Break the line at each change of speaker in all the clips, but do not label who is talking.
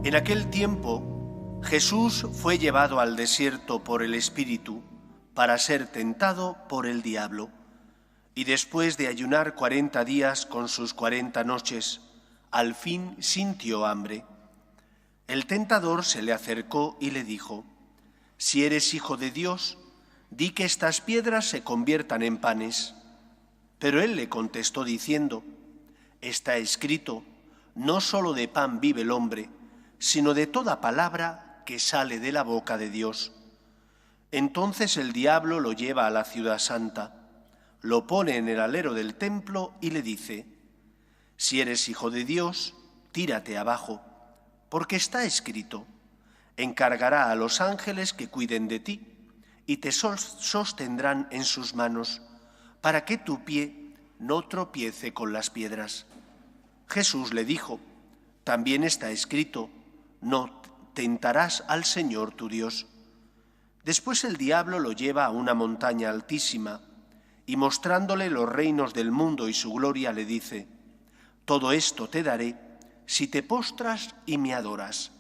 En aquel tiempo, Jesús fue llevado al desierto por el Espíritu para ser tentado por el diablo. Y después de ayunar 40 días con sus 40 noches, al fin sintió hambre. El tentador se le acercó y le dijo: «Si eres hijo de Dios, di que estas piedras se conviertan en panes». Pero él le contestó diciendo: «Está escrito, no solo de pan vive el hombre, sino de toda palabra que sale de la boca de Dios». Entonces el diablo lo lleva a la ciudad santa, lo pone en el alero del templo y le dice: «Si eres hijo de Dios, tírate abajo, porque está escrito, encargará a los ángeles que cuiden de ti, y te sostendrán en sus manos, para que tu pie no tropiece con las piedras». Jesús le dijo: «También está escrito, no tentarás al Señor tu Dios». Después el diablo lo lleva a una montaña altísima, y mostrándole los reinos del mundo y su gloria, le dice: «Todo esto te daré si te postras y me adoras».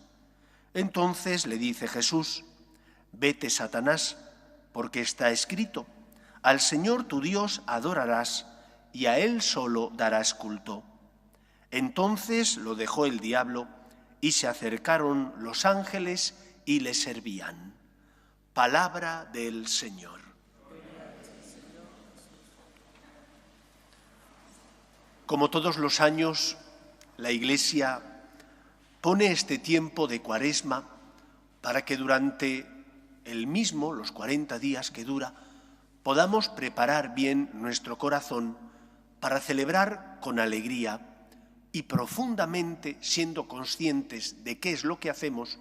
Entonces le dice Jesús: «Vete, Satanás, porque está escrito, al Señor tu Dios adorarás y a Él solo darás culto». Entonces lo dejó el diablo y se acercaron los ángeles y le servían. Palabra del Señor. Como todos los años, la Iglesia pone este tiempo de Cuaresma para que durante el mismo, los 40 días que dura, podamos preparar bien nuestro corazón para celebrar con alegría y profundamente siendo conscientes de qué es lo que hacemos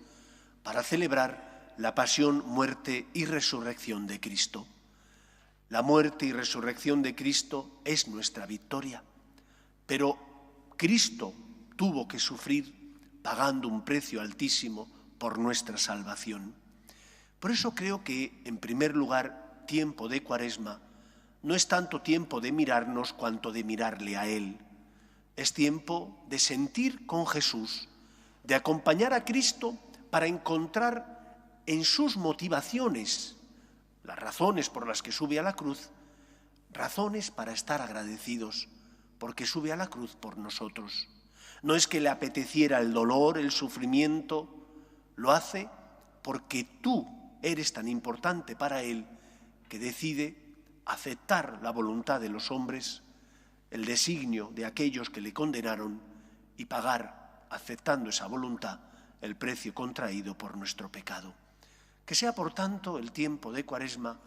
para celebrar la pasión, muerte y resurrección de Cristo. La muerte y resurrección de Cristo es nuestra victoria, pero Cristo tuvo que sufrir pagando un precio altísimo por nuestra salvación. Por eso creo que, en primer lugar, tiempo de Cuaresma no es tanto tiempo de mirarnos cuanto de mirarle a Él. Es tiempo de sentir con Jesús, de acompañar a Cristo para encontrar en sus motivaciones, las razones por las que sube a la cruz, razones para estar agradecidos, porque sube a la cruz por nosotros. No es que le apeteciera el dolor, el sufrimiento, lo hace porque tú eres tan importante para Él que decide aceptar la voluntad de los hombres, el designio de aquellos que le condenaron y pagar, aceptando esa voluntad, el precio contraído por nuestro pecado. Que sea, por tanto, el tiempo de Cuaresma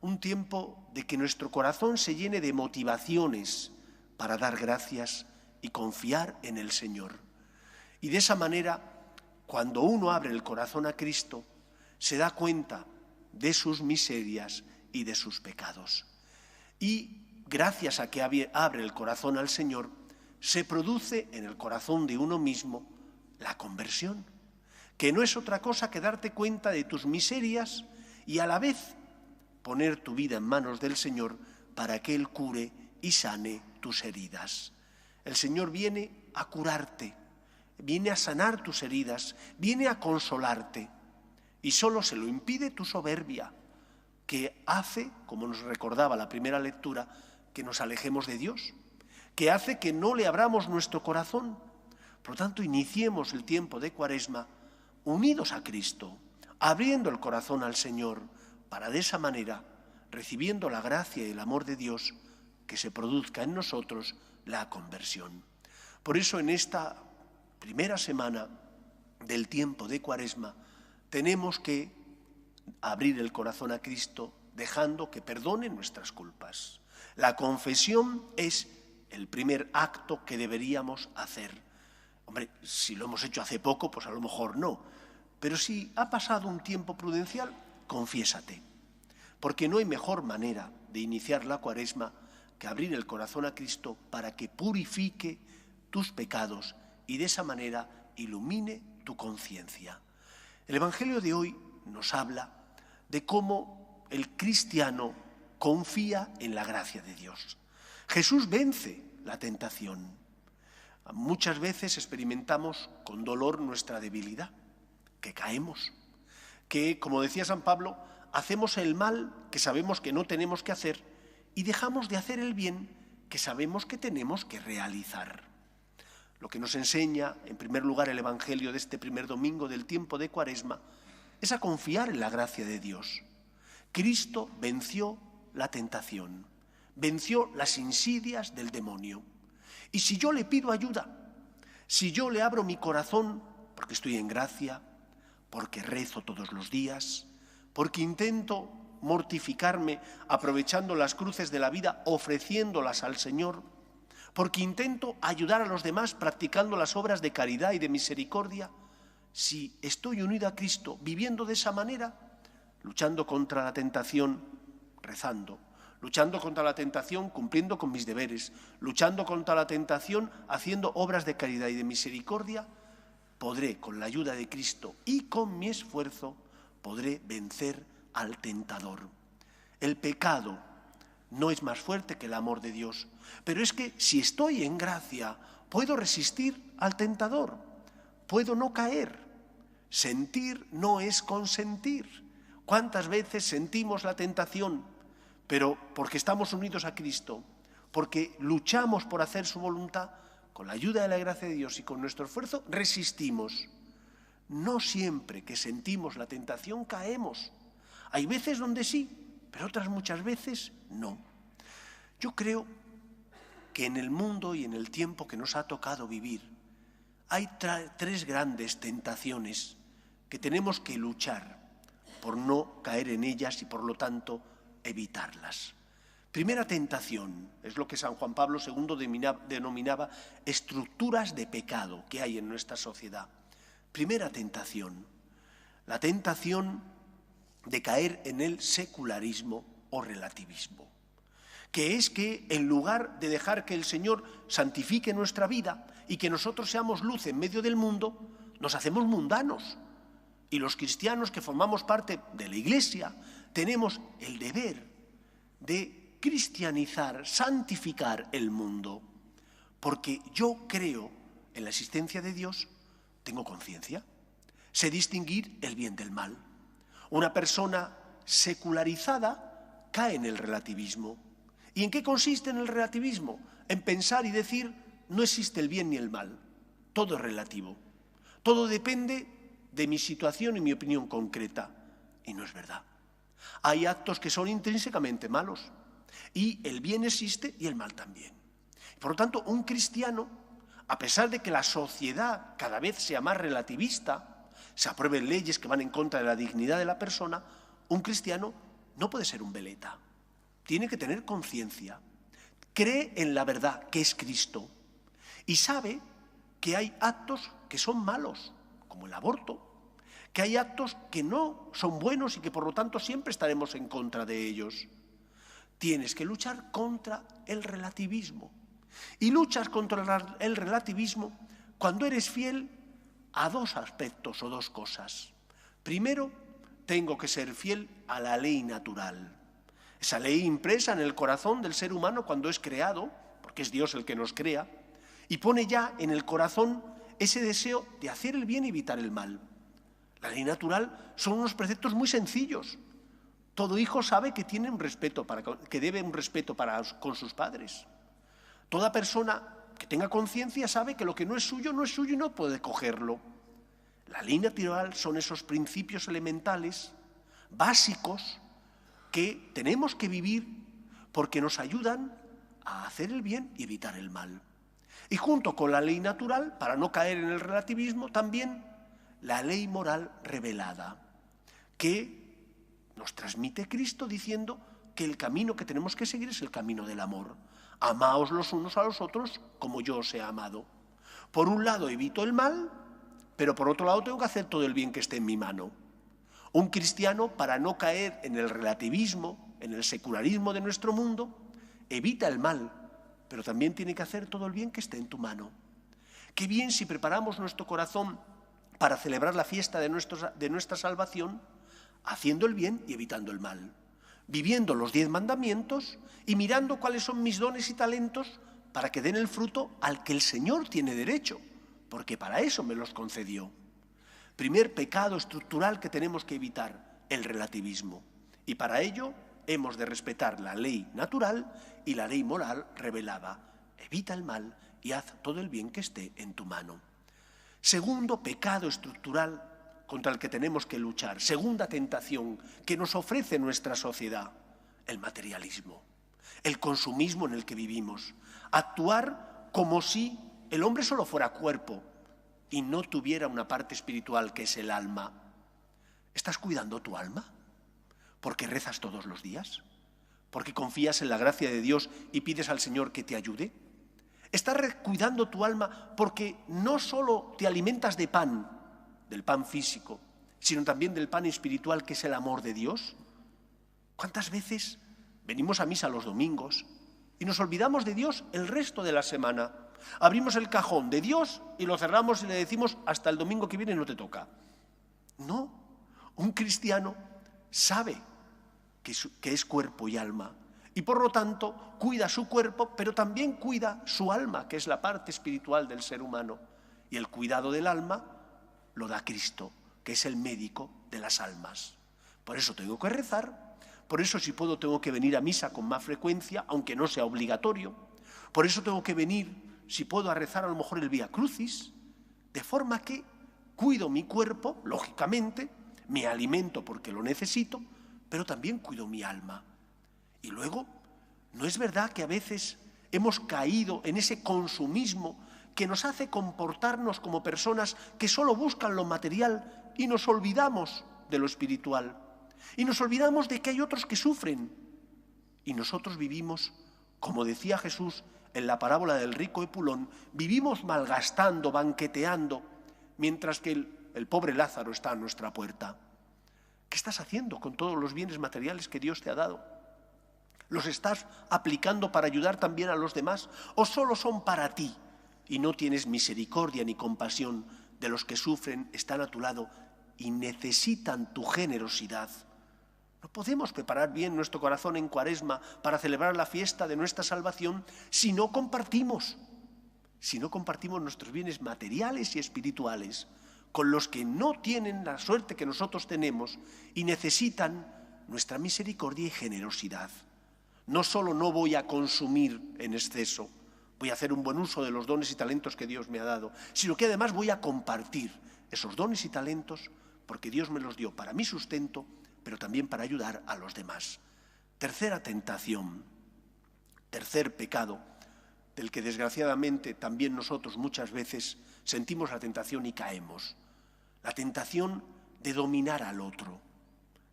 un tiempo de que nuestro corazón se llene de motivaciones para dar gracias y confiar en el Señor. Y de esa manera, cuando uno abre el corazón a Cristo, se da cuenta de sus miserias y de sus pecados. Y gracias a que abre el corazón al Señor, se produce en el corazón de uno mismo la conversión, que no es otra cosa que darte cuenta de tus miserias y a la vez poner tu vida en manos del Señor para que Él cure y sane tus heridas. El Señor viene a curarte, viene a sanar tus heridas, viene a consolarte, y solo se lo impide tu soberbia, que hace, como nos recordaba la primera lectura, que nos alejemos de Dios, que hace que no le abramos nuestro corazón. Por lo tanto, iniciemos el tiempo de Cuaresma unidos a Cristo, abriendo el corazón al Señor, para de esa manera, recibiendo la gracia y el amor de Dios, que se produzca en nosotros la conversión. Por eso, en esta primera semana del tiempo de Cuaresma, tenemos que abrir el corazón a Cristo, dejando que perdone nuestras culpas. La confesión es el primer acto que deberíamos hacer. Hombre, si lo hemos hecho hace poco, pues a lo mejor no. Pero si ha pasado un tiempo prudencial, confiésate. Porque no hay mejor manera de iniciar la Cuaresma que abrir el corazón a Cristo para que purifique tus pecados y de esa manera ilumine tu conciencia. El Evangelio de hoy nos habla de cómo el cristiano confía en la gracia de Dios. Jesús vence la tentación. Muchas veces experimentamos con dolor nuestra debilidad, que caemos, que, como decía San Pablo, hacemos el mal que sabemos que no tenemos que hacer y dejamos de hacer el bien que sabemos que tenemos que realizar. Lo que nos enseña, en primer lugar, el Evangelio de este primer domingo del tiempo de Cuaresma es a confiar en la gracia de Dios. Cristo venció la tentación, venció las insidias del demonio. Y si yo le pido ayuda, si yo le abro mi corazón, porque estoy en gracia, porque rezo todos los días, porque intento mortificarme aprovechando las cruces de la vida, ofreciéndolas al Señor, porque intento ayudar a los demás practicando las obras de caridad y de misericordia, si estoy unido a Cristo viviendo de esa manera, luchando contra la tentación, rezando, luchando contra la tentación cumpliendo con mis deberes, luchando contra la tentación haciendo obras de caridad y de misericordia, podré, con la ayuda de Cristo y con mi esfuerzo, podré vencer al tentador. El pecado no es más fuerte que el amor de Dios, pero es que si estoy en gracia, puedo resistir al tentador, puedo no caer. Sentir no es consentir. ¿Cuántas veces sentimos la tentación? Pero porque estamos unidos a Cristo, porque luchamos por hacer su voluntad, con la ayuda de la gracia de Dios y con nuestro esfuerzo, resistimos. No siempre que sentimos la tentación caemos. Hay veces donde sí, pero otras muchas veces no. Yo creo que en el mundo y en el tiempo que nos ha tocado vivir, hay tres grandes tentaciones que tenemos que luchar por no caer en ellas y por lo tanto evitarlas. Primera tentación, es lo que San Juan Pablo II denominaba estructuras de pecado que hay en nuestra sociedad. Primera tentación, la tentación de caer en el secularismo o relativismo, que es que en lugar de dejar que el Señor santifique nuestra vida y que nosotros seamos luz en medio del mundo, nos hacemos mundanos. Y los cristianos que formamos parte de la Iglesia tenemos el deber de cristianizar, santificar el mundo, porque yo creo en la existencia de Dios, tengo conciencia, sé distinguir el bien del mal. Una persona secularizada cae en el relativismo. ¿Y en qué consiste en el relativismo? En pensar y decir, no existe el bien ni el mal, todo es relativo, todo depende de mi situación y mi opinión concreta, y no es verdad. Hay actos que son intrínsecamente malos, y el bien existe y el mal también. Por lo tanto, un cristiano, a pesar de que la sociedad cada vez sea más relativista, se aprueben leyes que van en contra de la dignidad de la persona, un cristiano no puede ser un veleta. Tiene que tener conciencia, cree en la verdad que es Cristo y sabe que hay actos que son malos, como el aborto, que hay actos que no son buenos y que por lo tanto siempre estaremos en contra de ellos. Tienes que luchar contra el relativismo. Y luchas contra el relativismo cuando eres fiel a dos aspectos o dos cosas. Primero, tengo que ser fiel a la ley natural. Esa ley impresa en el corazón del ser humano cuando es creado, porque es Dios el que nos crea, y pone ya en el corazón ese deseo de hacer el bien y evitar el mal. La ley natural son unos preceptos muy sencillos. Todo hijo sabe que tiene un respeto que debe un respeto con sus padres. Toda persona que tenga conciencia sabe que lo que no es suyo y no puede cogerlo. La ley natural son esos principios elementales, básicos, que tenemos que vivir porque nos ayudan a hacer el bien y evitar el mal. Y junto con la ley natural, para no caer en el relativismo, también la ley moral revelada, que nos transmite Cristo diciendo que el camino que tenemos que seguir es el camino del amor. Amaos los unos a los otros como yo os he amado. Por un lado evito el mal, pero por otro lado tengo que hacer todo el bien que esté en mi mano. Un cristiano, para no caer en el relativismo, en el secularismo de nuestro mundo, evita el mal, pero también tiene que hacer todo el bien que esté en tu mano. Qué bien si preparamos nuestro corazón para celebrar la fiesta de nuestra salvación, haciendo el bien y evitando el mal, viviendo los 10 mandamientos y mirando cuáles son mis dones y talentos para que den el fruto al que el Señor tiene derecho, porque para eso me los concedió. Primer pecado estructural que tenemos que evitar, el relativismo. Y para ello hemos de respetar la ley natural y la ley moral revelada. Evita el mal y haz todo el bien que esté en tu mano. Segundo pecado estructural contra el que tenemos que luchar. Segunda tentación que nos ofrece nuestra sociedad, el materialismo, el consumismo en el que vivimos. Actuar como si el hombre solo fuera cuerpo y no tuviera una parte espiritual que es el alma. ¿Estás cuidando tu alma? ¿Porque rezas todos los días? ¿Porque confías en la gracia de Dios y pides al Señor que te ayude? ¿Estás cuidando tu alma porque no solo te alimentas de pan, del pan físico, sino también del pan espiritual que es el amor de Dios? ¿Cuántas veces venimos a misa los domingos y nos olvidamos de Dios el resto de la semana? Abrimos el cajón de Dios y lo cerramos y le decimos hasta el domingo que viene no te toca. No, un cristiano sabe que es cuerpo y alma y por lo tanto cuida su cuerpo, pero también cuida su alma, que es la parte espiritual del ser humano. Y el cuidado del alma lo da Cristo, que es el médico de las almas. Por eso tengo que rezar, por eso si puedo tengo que venir a misa con más frecuencia, aunque no sea obligatorio. Por eso tengo que venir, si puedo, a rezar a lo mejor el Vía Crucis, de forma que cuido mi cuerpo, lógicamente, me alimento porque lo necesito, pero también cuido mi alma. Y luego, ¿no es verdad que a veces hemos caído en ese consumismo que nos hace comportarnos como personas que solo buscan lo material y nos olvidamos de lo espiritual? Y nos olvidamos de que hay otros que sufren. Y nosotros vivimos, como decía Jesús en la parábola del rico Epulón, vivimos malgastando, banqueteando, mientras que el pobre Lázaro está a nuestra puerta. ¿Qué estás haciendo con todos los bienes materiales que Dios te ha dado? ¿Los estás aplicando para ayudar también a los demás? ¿O solo son para ti y no tienes misericordia ni compasión de los que sufren, están a tu lado y necesitan tu generosidad? No podemos preparar bien nuestro corazón en Cuaresma para celebrar la fiesta de nuestra salvación si no compartimos nuestros bienes materiales y espirituales con los que no tienen la suerte que nosotros tenemos y necesitan nuestra misericordia y generosidad. No solo no voy a consumir en exceso, voy a hacer un buen uso de los dones y talentos que Dios me ha dado, sino que además voy a compartir esos dones y talentos porque Dios me los dio para mi sustento, pero también para ayudar a los demás. Tercera tentación, tercer pecado, del que desgraciadamente también nosotros muchas veces sentimos la tentación y caemos. La tentación de dominar al otro,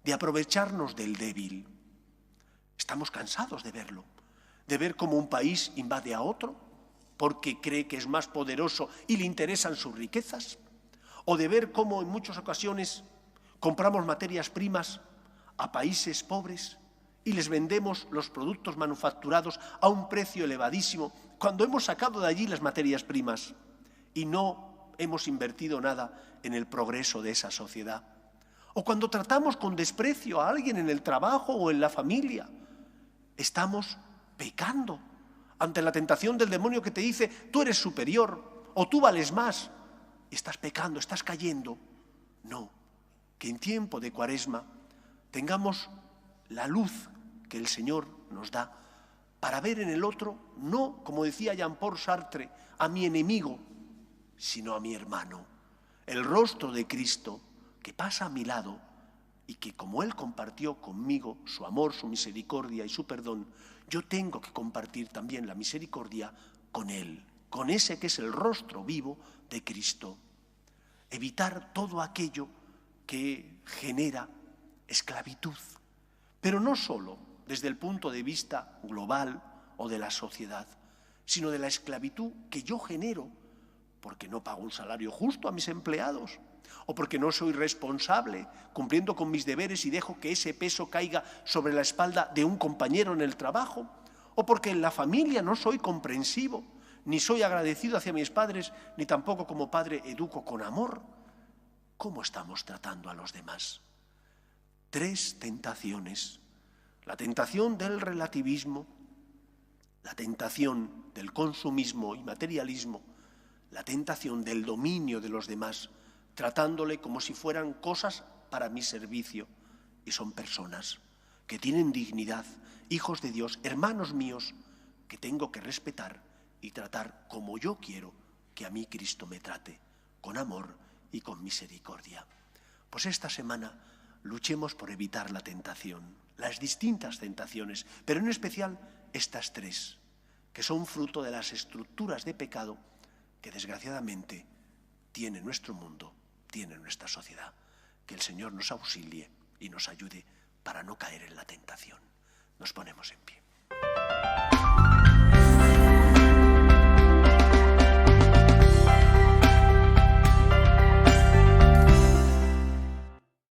de aprovecharnos del débil. Estamos cansados de verlo, de ver cómo un país invade a otro porque cree que es más poderoso y le interesan sus riquezas, o de ver cómo en muchas ocasiones compramos materias primas a países pobres y les vendemos los productos manufacturados a un precio elevadísimo cuando hemos sacado de allí las materias primas y no hemos invertido nada en el progreso de esa sociedad. O cuando tratamos con desprecio a alguien en el trabajo o en la familia, estamos pecando ante la tentación del demonio que te dice tú eres superior o tú vales más. Estás pecando, estás cayendo. No, que en tiempo de Cuaresma tengamos la luz que el Señor nos da para ver en el otro, no, como decía Jean-Paul Sartre, a mi enemigo, sino a mi hermano. El rostro de Cristo que pasa a mi lado y que como Él compartió conmigo su amor, su misericordia y su perdón, yo tengo que compartir también la misericordia con Él, con ese que es el rostro vivo de Cristo. Evitar todo aquello que genera esclavitud, pero no solo desde el punto de vista global o de la sociedad, sino de la esclavitud que yo genero porque no pago un salario justo a mis empleados, o porque no soy responsable cumpliendo con mis deberes y dejo que ese peso caiga sobre la espalda de un compañero en el trabajo, o porque en la familia no soy comprensivo, ni soy agradecido hacia mis padres, ni tampoco como padre educo con amor. ¿Cómo estamos tratando a los demás? 3 tentaciones. La tentación del relativismo, la tentación del consumismo y materialismo, la tentación del dominio de los demás, tratándole como si fueran cosas para mi servicio, y son personas que tienen dignidad, hijos de Dios, hermanos míos, que tengo que respetar y tratar como yo quiero que a mí Cristo me trate, con amor y con misericordia. Pues esta semana luchemos por evitar la tentación, las distintas tentaciones, pero en especial estas tres, que son fruto de las estructuras de pecado que desgraciadamente tiene nuestro mundo, tiene nuestra sociedad. Que el Señor nos auxilie y nos ayude para no caer en la tentación. Nos ponemos en pie.